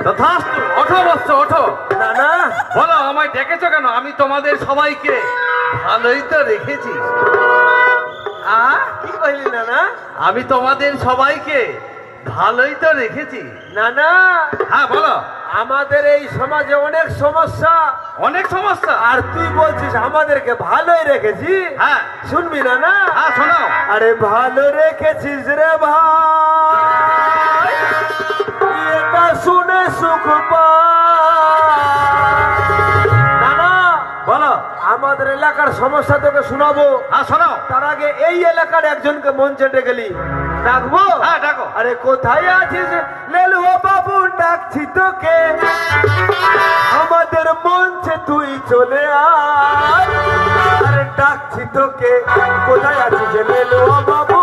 তথাস্তু, ওঠো বৎস, ওঠো। না না, বলো, আমায় ডেকেছো কেন? আমি তোমাদের সবাইকে ভালোই তো রেখেছি। কি কইলি না না? আমি তোমাদের সবাইকে ভালোই তো রেখেছি। না না, হ্যাঁ বলো। আমাদের এই সমাজে অনেক সমস্যা, অনেক সমস্যা। আর তুই বলছিস আমাদেরকে ভালোই রেখেছি। হ্যাঁ শুনবি না না? হ্যাঁ শোনাও। আরে ভালো রেখেছিস রে ভাই, এটা শুনে সুখ পাই। না না, বলো। আমাদের এলাকার সমস্যা তোকে শোনাবো। হ্যাঁ শোনাও। তার আগে এই এলাকার একজনকে মঞ্চে ডেকেলি, ডাকবো? হ্যাঁ ডাকো। আরে কোথায় আছিস লেলুয়া বাবু, ডাকছি তোকে আমাদের মঞ্চে, তুই চলে আয়। আরে ডাকছি তোকে, কোথায় আছিস লেলুয়া বাবু,